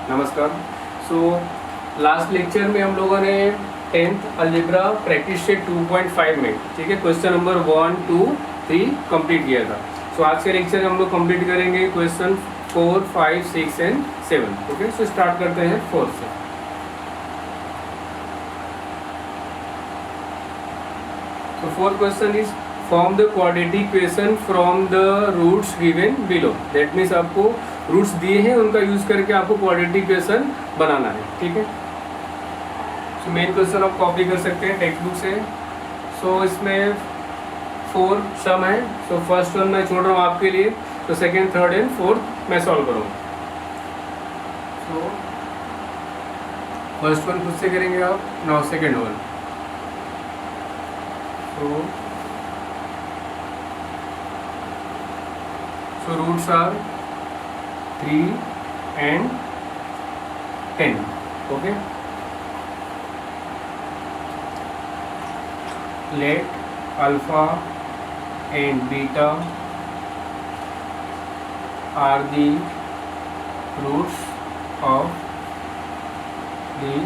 नमस्कार। So last lecture में हम लोगों ने 10th अलजेब्रा प्रैक्टिस सेट 2.5 में, ठीक है, क्वेश्चन नंबर 1, 2, 3 कंप्लीट किया था। सो आज के लेक्चर में हम लोग कंप्लीट करेंगे question 4, 5, 6 and 7। Okay, so start करते हैं 4 से। So fourth question is form the quadratic equation from the roots given below. That means आपको रूट्स दिए हैं, उनका यूज करके आपको क्वाड्रेटिक इक्वेशन बनाना है, ठीक है। सो मेन क्वेश्चन आप कॉपी कर सकते हैं टेक्स्ट बुक से। सो इसमें 4 सम है। सो फर्स्ट वन मैं छोड़ रहा हूँ आपके लिए, तो सेकेंड, थर्ड एंड फोर्थ मैं सॉल्व करूँगा। सो फर्स्ट वन खुद से करेंगे आप, now second one. So roots are 3 and 10. Okay. Let alpha and beta are the roots of the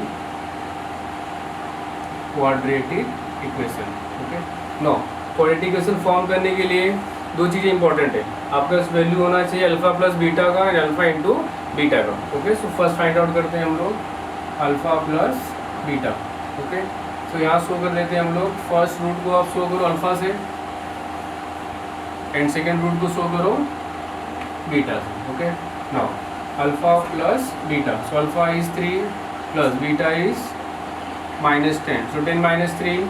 quadratic equation. Okay, no quadratic equation form करने के लिए दो चीज़ें इंपॉर्टेंट है। आपका वैल्यू होना चाहिए अल्फा प्लस बीटा का एंड अल्फा इंटू बीटा का। Okay, so first find out करते हैं हम लोग अल्फा प्लस बीटा। ओके, सो यहाँ शो कर लेते हैं हम लोग। फर्स्ट रूट को आप शो करो अल्फा से एंड सेकेंड रूट को शो करो बीटा से। Okay, now alpha plus beta, so alpha is 3 plus beta is -10, so 10 - 3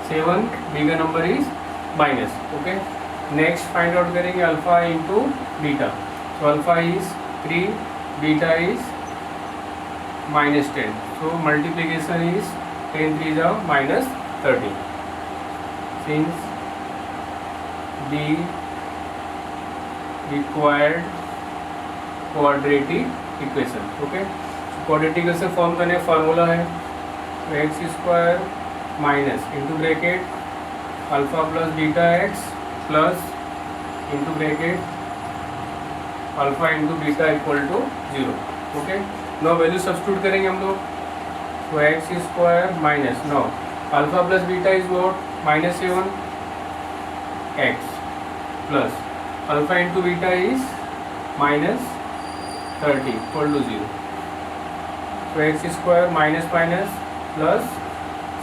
7, bigger number is minus. Okay, next find out करेंगे alpha into beta. So alpha is 3, beta is -10, so multiplication is 10 3 -30 since the required quadratic equation. Okay, quadratic equation form करने formula है x² minus into bracket alpha plus beta x plus into bracket alpha into beta equal to 0। Okay, now value substitute करेंगे हम लोग। तो x² minus no alpha plus beta is what -7 x plus alpha into beta is -30 equal to 0। तो x² minus minus plus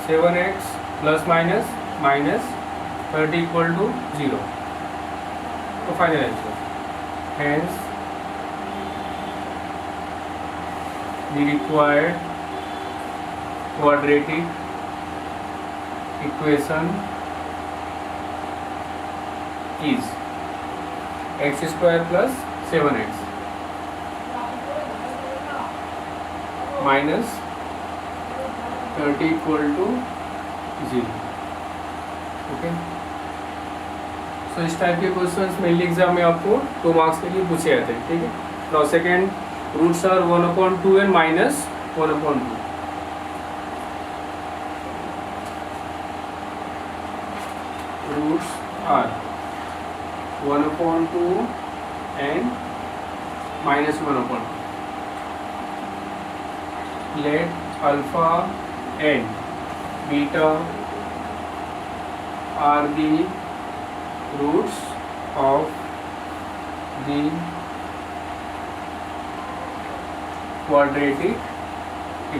7x plus minus -30 equal to 0। तो final answer hence the required quadratic equation is x² plus 7x minus 30 equal to 0। Okay, so इस type के questions mainly exam में आपको 2 marks के लिए पूछे जाते हैं, ठीक है। Now second, roots are 1/2 and -1/2। Roots are 1/2 and -1/2। Let alpha and beta are the roots of the quadratic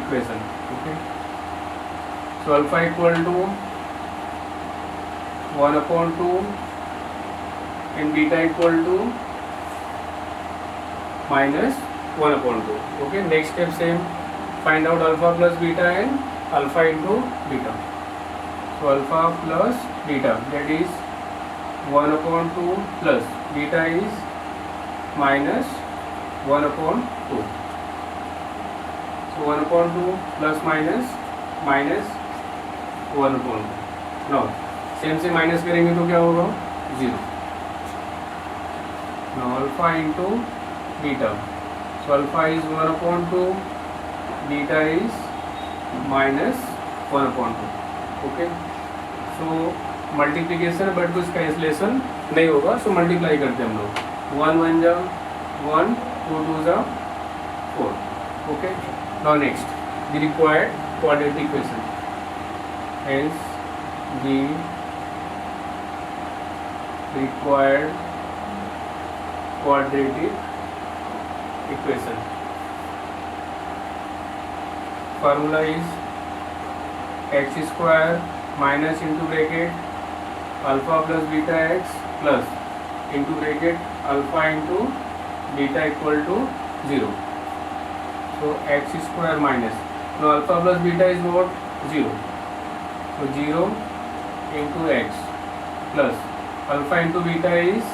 equation. Okay, so alpha equal to 1/2 and beta equal to -1/2. Okay, next step same, find out alpha plus beta and alpha into beta. So alpha plus beta, that is 1/2 plus beta is -1/2. So 1/2 plus -1/2। now same से minus करेंगे तो क्या होगा 0। now alpha into beta, so alpha is 1/2, beta is -1/2। Okay, so multiplication but कुछ cancellation नहीं होगा, so multiply करते हैं हम लोग। 1 1 जा 1, 2 2 जा 4। Okay. Now next, the required quadratic equation. Hence, the required quadratic equation. Formula is x square minus into bracket alpha plus beta x plus into bracket alpha into beta equal to 0. So x square minus, now alpha plus beta is what? 0. So 0 into x plus alpha into beta is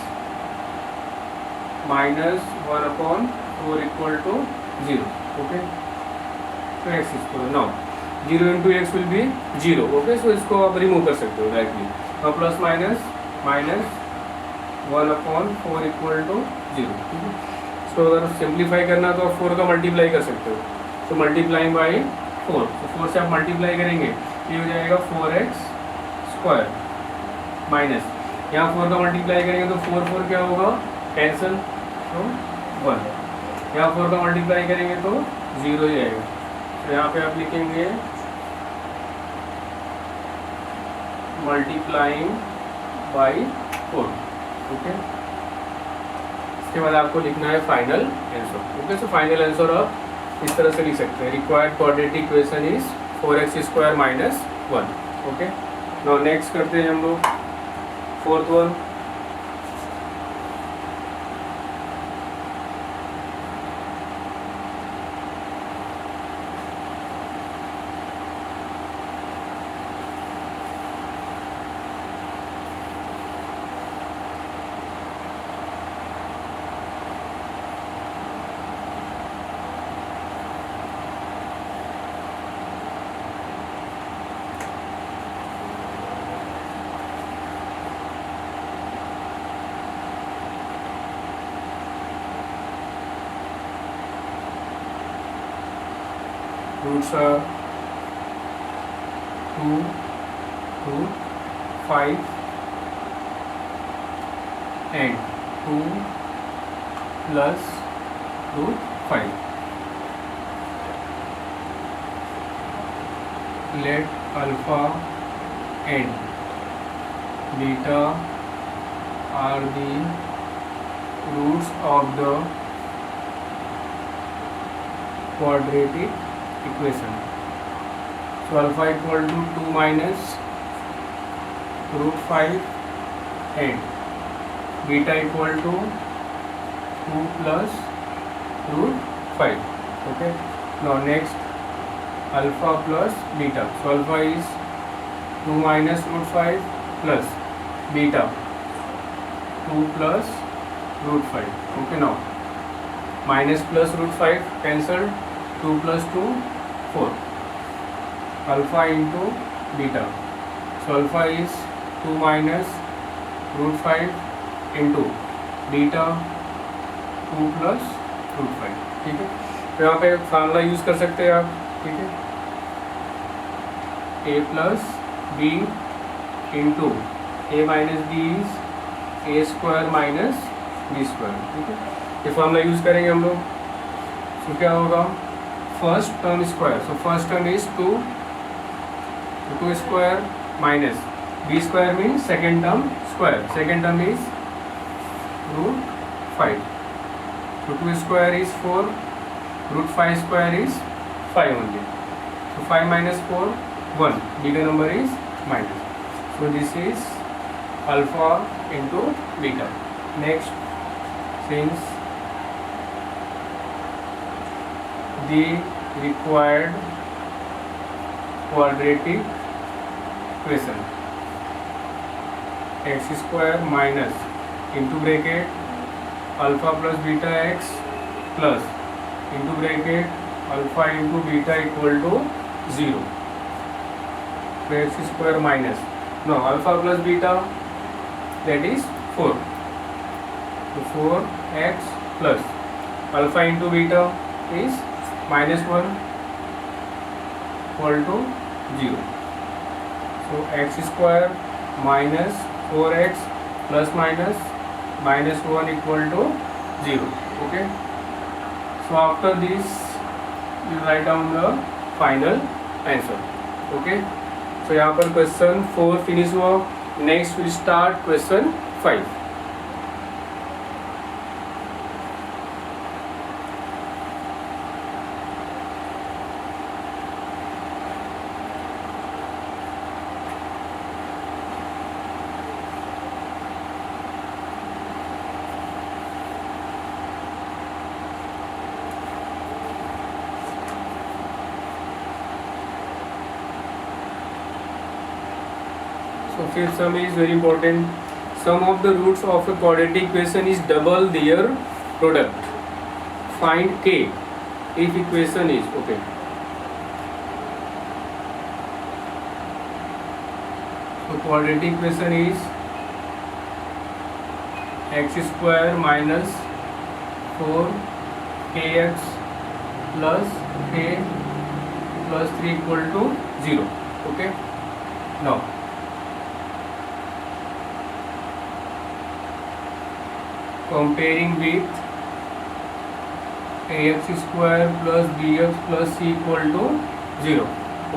minus 1 upon 4 equal to 0. Okay. So x square, now 0 into x will be 0. Okay. So इसको आप remove कर सकते हो directly. now plus minus 1 upon 4 equal to 0. ठीक है. तो अगर simplify करना तो आप 4 का मल्टीप्लाई कर सकते हो. तो मल्टीप्लाइंग बाई 4, तो 4 से आप मल्टीप्लाई करेंगे, ये हो जाएगा 4x स्क्वायर माइनस यहाँ 4 का मल्टीप्लाई करेंगे तो 4 4 क्या होगा? कैंसिल, तो 1. यहाँ 4 का मल्टीप्लाई करेंगे तो 0 ही आएगा. तो यहाँ पे आप लिखेंगे मल्टीप्लाइंग बाई 4. ओके. इसके बाद आपको लिखना है final answer. Okay. So final answer आप इस तरह से लिख सकते हैं. Required quadratic equation is 4x square minus 1. Okay. Now next करते हैं हम लोग fourth one. Roots are 2 root 5 and 2 plus root 5. Let alpha and beta are the roots of the quadratic equation. So alpha equal to 2 minus root 5 and beta equal to 2 plus root 5. Okay. Now next, alpha plus beta. So alpha is 2 minus root 5 plus beta 2 plus root 5. Okay. Now minus plus root 5 cancelled, 2 plus 2 4. Alpha into beta. So alpha is 2 minus root 5 into beta 2 plus root 5. ठीक है. तो यहाँ पे formula use कर सकते हैं आप. ठीक है. a plus b into a minus b is a square minus b square. ठीक है. ये फार्मूला यूज करेंगे हम लोग. तो क्या होगा? First term square. So first term is 2 square minus b square means second term square. Second term is root 5. So 2 square is 4, root 5 square is 5 only. So 5 minus 4, 1. Bigger number is minus. So this is alpha into beta. Next, since the required quadratic equation x square minus into bracket alpha plus beta x plus into bracket alpha into beta equal to 0. So x square minus, no, alpha plus beta, that is 4. So 4x plus alpha into beta is minus 1 equal to 0. So x square minus 4x plus minus minus 1 equal to 0. Okay. So after this you write down the final answer. Okay, so यहाँ पर question 4 finish हुआ. Next will start question 5. So fifth sum is very important. Sum of the roots of a quadratic equation is double their product. Find k if equation is okay. So quadratic equation is x square minus 4kx plus k plus 3 equal to 0. Okay. Now comparing with ax square plus bx plus c equal to 0.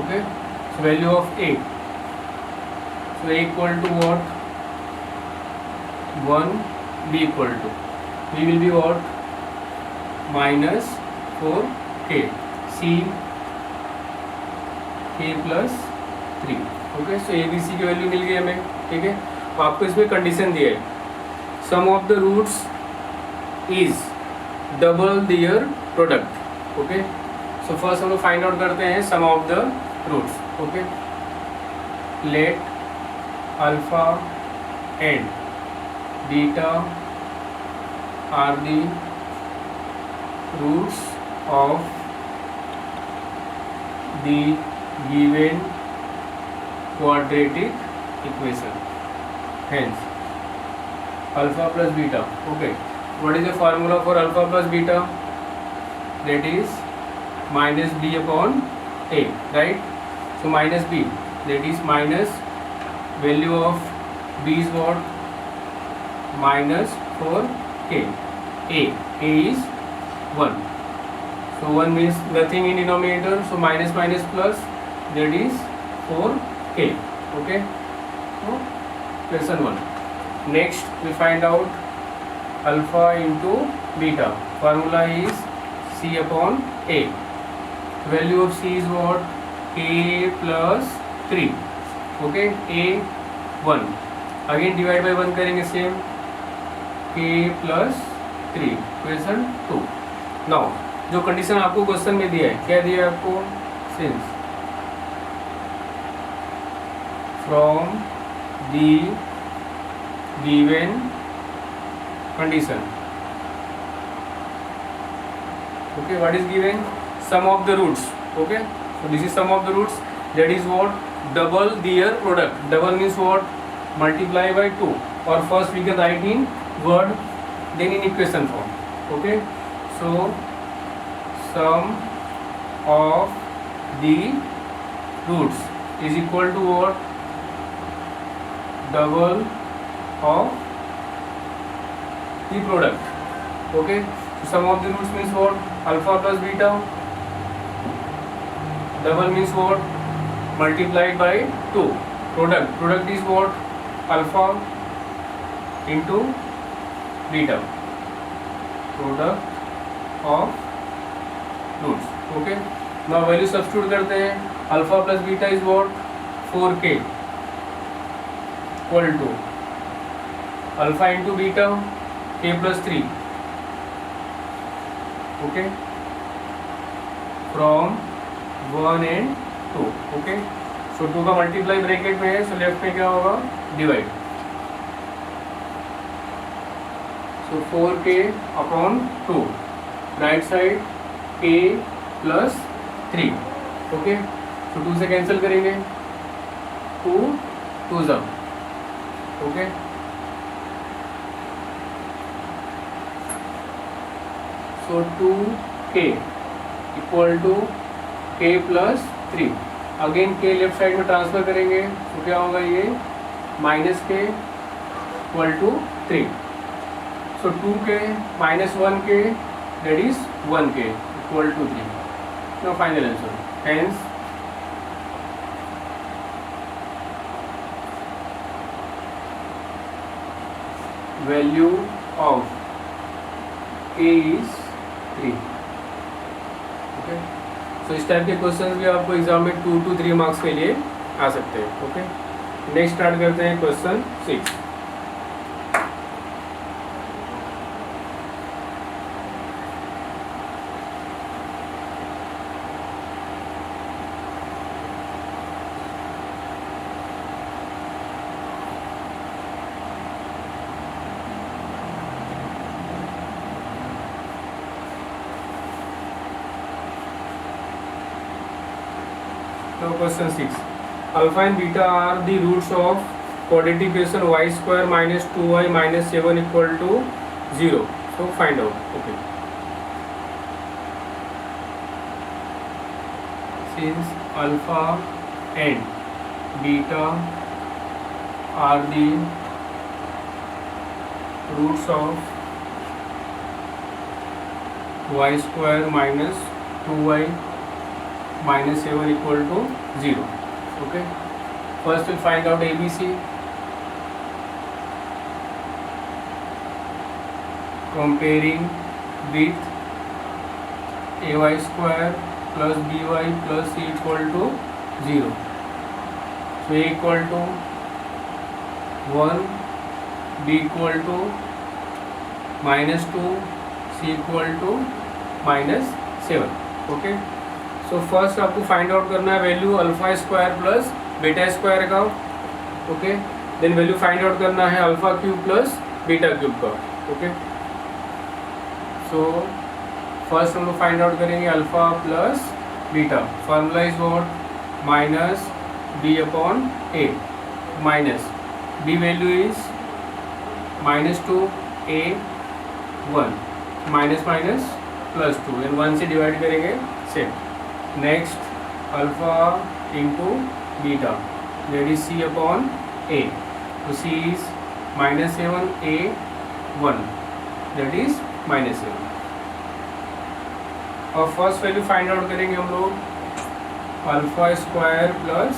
Okay, so value of a, so a equal to what? 1, b equal to, b will be what? minus 4k, c k plus 3. Okay, so a b c की value मिल गई हमें. ठीक है, तो आपको इसमें condition दिया है sum of the roots is double their product. Okay, so first हम लोग फाइंड आउट करते हैं sum of the roots. Okay, let alpha and beta are the roots of the given quadratic equation. Hence alpha plus beta. Okay, what is the formula for alpha plus beta? That is minus b upon a, right? So minus b, that is minus value of b is what? minus 4k. a is 1, so 1 means nothing in denominator, so minus minus plus, that is 4k. Okay, so question 1. Next we find out alpha into beta. Formula is c upon a. Value of c is what? k plus 3. Okay, a 1. Again divide by 1 करेंगे same. k plus 3. Question 2. Now जो condition आपको question में दिया है, क्या दिया है आपको? Since from the given condition. Okay, what is given? Sum of the roots. Okay, so this is sum of the roots, that is what? Double their product. Double means what? Multiply by 2, or first we can write in word, then in equation form. Okay, so sum of the roots is equal to what? Double of the product. Okay, so sum of the roots means what? Alpha plus beta. Double means what? Multiplied by 2. Product is what? Alpha into beta. Product of roots. Okay, now value substitute करते हैं. Alpha plus beta is what? 4k equal to alpha into beta k plus 3. Okay, from 1 and 2. Okay, so 2 का multiply bracket में है, so left में क्या होगा? Divide. So 4k upon 2. Right side k plus 3. Okay, so 2 से cancel करेंगे. 2 2 जा. Okay, so 2k equal to k plus 3. Again k left side में ट्रांसफर करेंगे, तो क्या होगा? ये minus k equal to 3. So 2k minus 1k, that is 1k equal to 3. No final answer. Hence value of a is 3. Okay, so इस type के question भी आपको एग्जाम में 2 to 3 मार्क्स के लिए आ सकते हैं. ओके, नेक्स्ट स्टार्ट करते हैं question 6. Now question 6. Alpha and beta are the roots of quadratic equation y square minus 2y minus 7 equal to 0. So find out. Okay. Since alpha and beta are the roots of y square minus 2y minus 7 equal to 0. Okay, first we'll find out ABC. Comparing with ay square plus by plus c equal to 0. So a equal to 1, b equal to minus 2, c equal to minus 7. Okay, so first आपको find out करना है value alpha square plus beta square का. Okay, then value find out करना है alpha cube plus beta cube का. Okay, so first हम लोग find out करेंगे alpha plus beta. Formula is what, minus B upon A. Minus B value is minus 2, A 1, minus minus plus 2 and 1 से divide करेंगे same. Next alpha into beta that is C upon A. तो C is minus 7, A 1 that is minus 7. और first value find out करेंगे हम लोग alpha square plus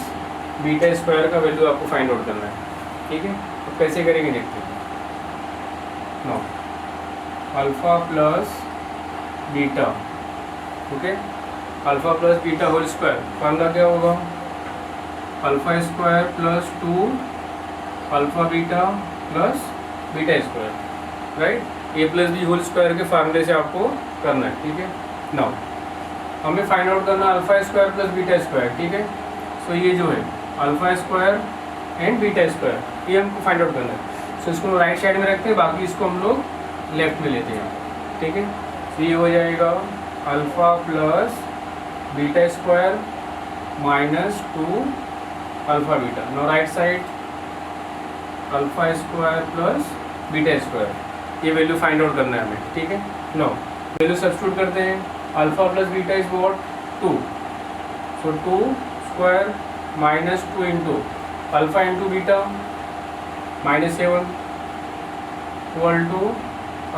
beta square का value आपको find out करना है. ठीक है, तो कैसे करेंगे देखते हैं. No, alpha plus beta. Okay, alpha plus beta whole square. Formula क्या होगा, alpha square plus 2 alpha beta plus beta square. Right, A plus B whole square के फार्मूले से आपको करना है. ठीक है, नाउ हमें फाइंड आउट करना है alpha square plus beta square. ठीक है, सो ये जो है alpha square and beta square, ये हमको फाइंड आउट करना है. सो इसको राइट साइड में रखते हैं, बाकी इसको हम लोग लेफ्ट में लेते हैं. ठीक है, तो ये हो जाएगा alpha plus beta square minus 2 alpha beta. Now right side alpha square plus beta square, ये वैल्यू फाइंड आउट करना है हमें. ठीक है, नो वैल्यू सब्स्टिट्यूट करते हैं. Alpha plus beta is what, 2. So 2 square minus 2 into alpha into beta minus 7 equal to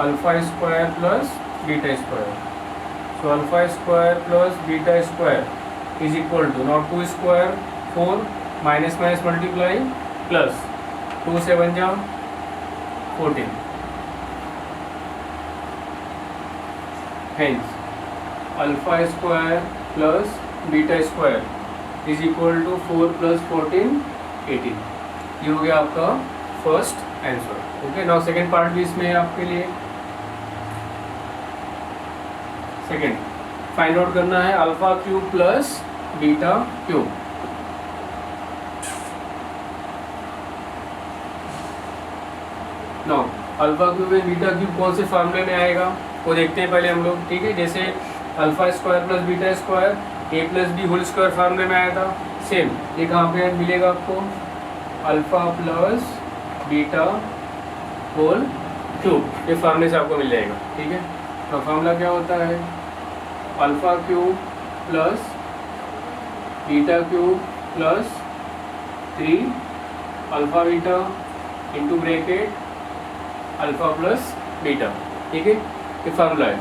alpha square plus beta square. So alpha square plus beta square is equal to, now 2 square 4 minus minus multiply plus 2 7 जा 14. Hence alpha square plus beta square is equal to 4 plus 14 18. ये हो गया आपका first answer. Okay, now second part भी इसमें है आपके लिए. सेकेंड फाइंड आउट करना है alpha cube plus beta cube. Now alpha cube and beta cube कौन से फार्मूले में आएगा वो देखते हैं पहले हम लोग. ठीक है, जैसे alpha square plus beta square A plus B whole square फार्मूले में आया था, सेम ये कहाँ पे मिलेगा आपको, alpha plus beta whole cube, ये फार्मूले से आपको मिल जाएगा. ठीक है, तो फार्मूला क्या होता है, alpha cube plus beta cube plus 3 alpha beta into bracket alpha plus beta. ठीक है, ये फार्मूला है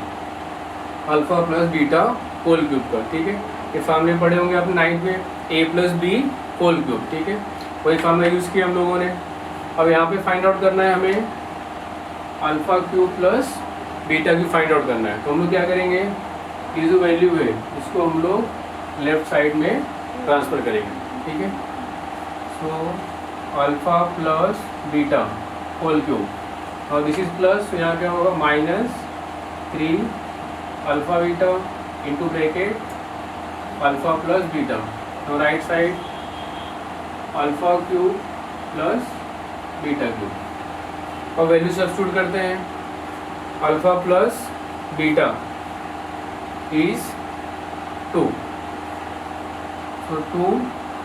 alpha plus beta whole cube का, ठीक है। ये फार्मूले पढ़े होंगे आपने 9th में, a plus B whole cube, ठीक है। वही फार्मूला यूज़ किया हम लोगों ने। अब यहाँ पे फाइंड आउट करना है हमें alpha cube plus beta cube find out करना है। तो हम लोग क्या करेंगे, ये जो वैल्यू है इसको हम लोग लेफ्ट साइड में ट्रांसफ़र करेंगे, ठीक है। So alpha plus beta whole cube और दिस इज प्लस, तो यहाँ क्या होगा -3 alpha beta into bracket alpha plus beta. तो right side alpha cube plus beta cube और वैल्यू सब्स्टिट्यूट करते हैं। Alpha plus beta is 2, so 2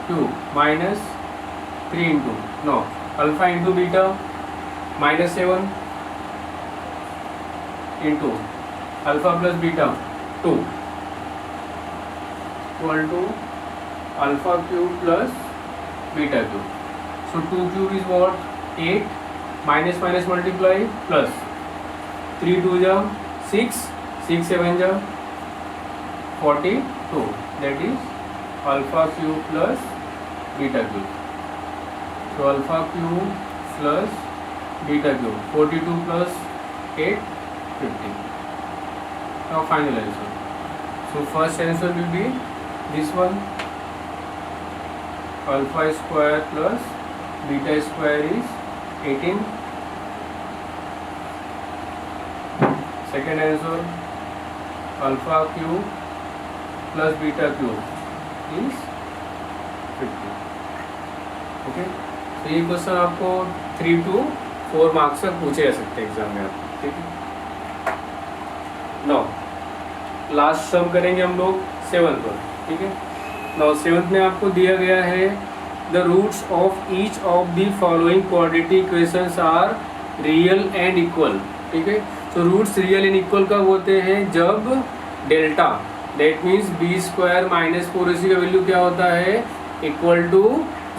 cube -3 into no alpha into beta -7 into alpha plus beta 2 equal to alpha cube plus beta cube. So 2 cube is what 8 minus minus multiply plus 3 2 जा 6 6 7 जा 42, that is alpha cube plus beta cube. तो alpha cube plus beta cube 42 plus 8 50। Now final answer. So first answer will be this one, alpha square plus beta square is 18. Second answer, alpha cube plus beta cube is 50. Okay, तो ये question आपको 3 to 4 marks तक पूछे जा सकते हैं exam में आप, ठीक है। नाउ लास्ट सम करेंगे हम लोग 7th पर, ठीक है। नाउ 7th में आपको दिया गया है the roots of each of the following quadratic equations are real and equal, ठीक है। तो रूट्स रियल एंड इक्वल कब होते हैं, जब delta that means b square minus 4ac का वैल्यू क्या होता है, इक्वल टू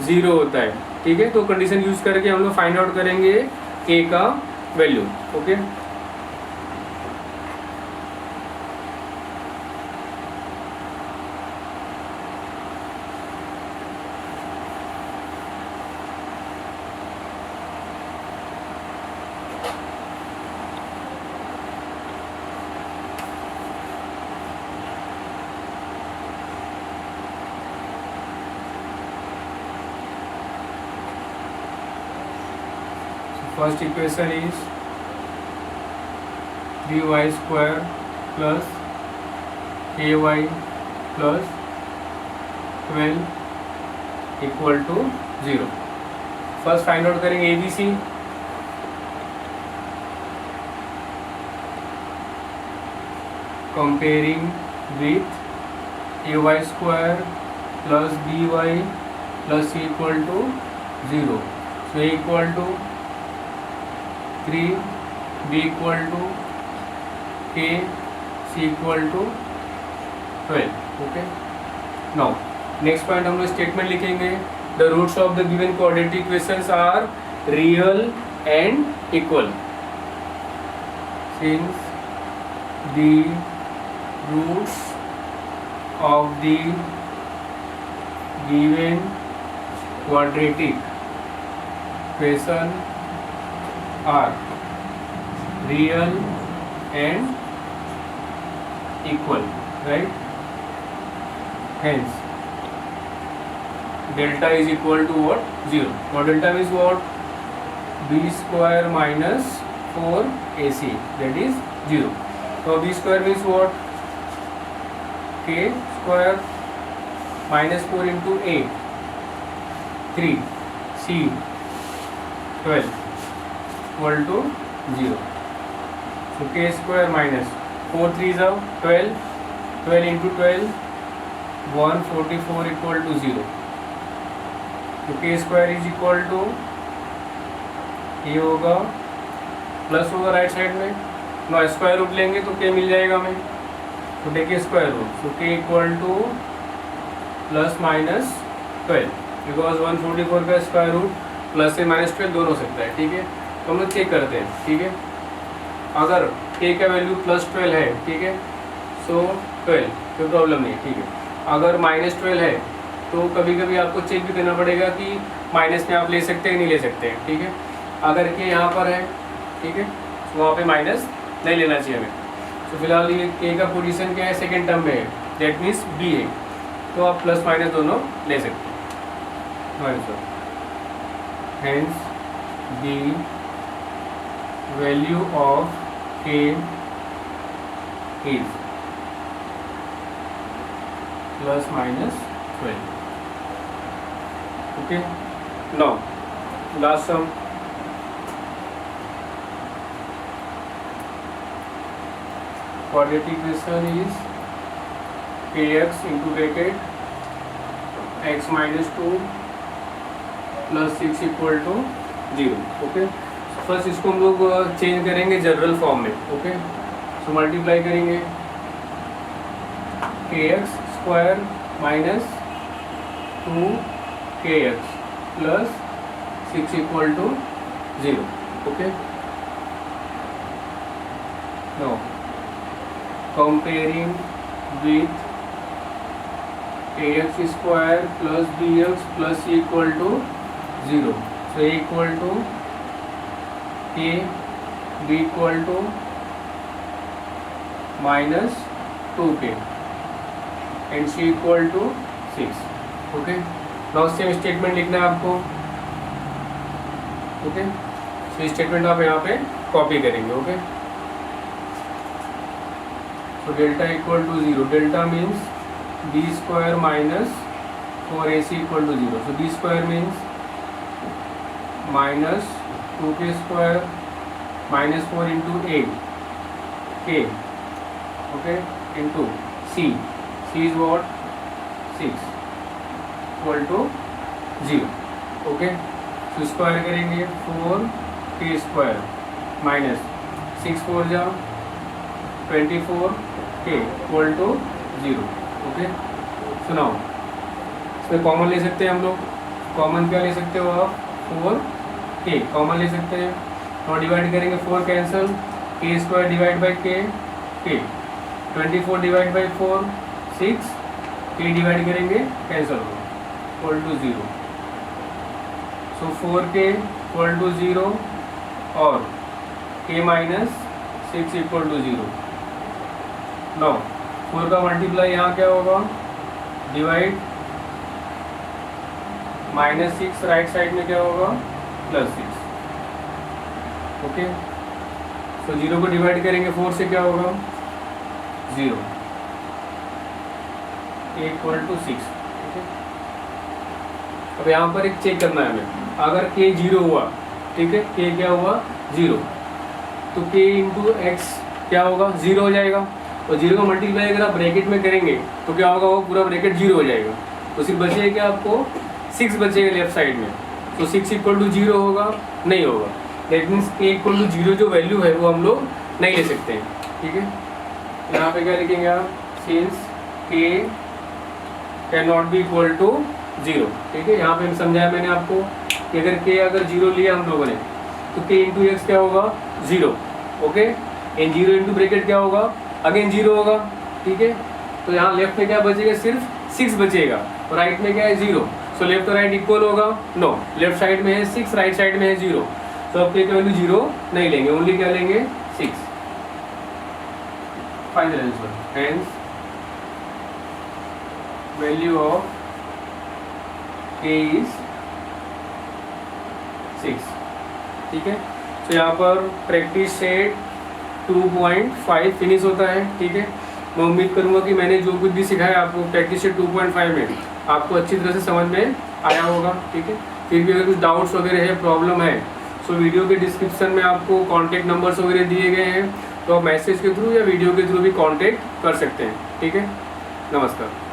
0 होता है, ठीक है। तो कंडीशन यूज करके हम लोग फाइंड आउट करेंगे k का value, okay. First equation is 3y square plus ky plus 12 equal to 0. First find out करेंगे ABC। Comparing with ay square plus by plus c equal to 0. So a equal to 3, b equal to k, c equal to 12, okay। Now next point हम लोग statement लिखेंगे the roots of the given quadratic equations are real and equal. Since the roots of the given quadratic equation are real and equal, right? Hence delta is equal to what, 0. Now delta means what, b square minus 4ac, that is 0. So b square means what, k square minus 4 into a 3 c 12 equal to 0. So k square minus 4 3s are 12, 12 into 12 144 equal to 0. तो k square is equal to ये होगा plus होगा right side में, ना square root लेंगे तो k मिल जाएगा हमें, तो देखिए स्क्वायर रूट, तो k equal two plus minus 12 because 144 का स्क्वायर रूट प्लस से -12 दोनों हो सकता है, ठीक है। तो हम लोग चेक करते हैं, ठीक है। अगर k का वैल्यू +12 है, ठीक है, सो 12, कोई प्रॉब्लम नहीं, ठीक है। अगर -12 है तो कभी कभी आपको चेक भी करना पड़ेगा कि माइनस में आप ले सकते हैं नहीं ले सकते हैं, ठीक है। अगर के यहाँ पर है, ठीक है, तो वहाँ पे माइनस नहीं लेना चाहिए हमें। तो फिलहाल ये के का पोजीशन क्या है, सेकेंड टर्म में है, दैट मीन्स बी है, तो आप प्लस माइनस दोनों ले सकते हैं। हेंस द वैल्यू ऑफ के is ±12. Okay, now last sum. Quadratic equation is kx into bracket x minus 2 plus 6 equal to 0. Okay, first इसको हम लोग चेंज करेंगे जनरल फॉर्म में। ओके, सो मल्टीप्लाई करेंगे kx square minus 2kx plus 6 equal to 0. Okay, now comparing with ax square plus bx plus c equal to 0. सो a equal to k, b equal to minus 2k and c equal to 6. Okay, now same statement लिखना है आपको। Okay, so statement आप यहाँ पे copy करेंगे। Okay, so delta equal to 0, delta means b square minus 4ac equal to 0. So b square means minus 2k square minus 4 into 8 k, okay, into c. C is what? 6 equal to 0. Okay, तो square करेंगे 4k square minus 6 4 जा 24k equal to 0. Okay, सुनाओ, इसमें common ले सकते हैं हम लोग। कॉमन क्या ले सकते हो आप? 4k कॉमन ले सकते हैं और डिवाइड करेंगे 4 cancel, k square divide by k, 24 divide by 4 6, k divide करेंगे कैंसिल हो equal to 0. So 4k equal to 0 और k minus 6 equal to 0. Now 4 का मल्टीप्लाई यहाँ क्या होगा? डिवाइड -6 राइट साइड में क्या होगा? +6. ओके, सो 0 को डिवाइड करेंगे 4 से क्या होगा? 0 इक्वल टू 6. ठीक है, अब यहाँ पर एक चेक करना है हमें। अगर k 0 हुआ, ठीक है, k क्या हुआ? 0, तो k इंटू एक्स क्या होगा? 0 हो जाएगा। और 0 का मल्टीप्लाई अगर आप ब्रैकेट में करेंगे तो क्या होगा? वो पूरा ब्रैकेट 0 हो जाएगा। तो सिर्फ बचेगा क्या आपको? 6 बचेगा लेफ्ट साइड में। तो 6 इक्वल टू 0 होगा? नहीं होगा। That means k equal to 0 जो वैल्यू है वो हम लोग नहीं ले सकते हैं। ठीक है, यहाँ पे क्या लिखेंगे आप? Since k can not be equal to 0. ठीक है, यहाँ पे हम समझाया मैंने आपको कि अगर 0 लिया हम लोगों ने तो k इंटू एक्स क्या होगा? 0. ओके, एंड 0 इंटू ब्रैकेट क्या होगा? अगेन 0 होगा. ठीक है, तो यहाँ लेफ्ट में क्या बचेगा? सिर्फ 6 बचेगा और राइट में क्या है? 0. सो लेफ्ट और राइट इक्वल होगा? नो, लेफ्ट साइड में है 6, राइट साइड में है 0. तो अब k का वैल्यू 0 नहीं लेंगे, ओनली क्या लेंगे? 6. Final answer, hence value of k is 6. ठीक है, तो यहाँ पर प्रैक्टिस सेट 2.5 फिनिश होता है। ठीक है, मैं उम्मीद करूँगा कि मैंने जो कुछ भी सिखाया आपको प्रैक्टिस सेट 2.5 में आपको अच्छी तरह से समझ में आया होगा। ठीक है, फिर भी अगर कुछ डाउट्स वगैरह है, प्रॉब्लम है, तो वीडियो के डिस्क्रिप्शन में आपको कॉन्टैक्ट नंबर्स वगैरह दिए गए हैं, तो आप मैसेज के थ्रू या वीडियो के थ्रू भी कॉन्टैक्ट कर सकते हैं। ठीक है, नमस्कार।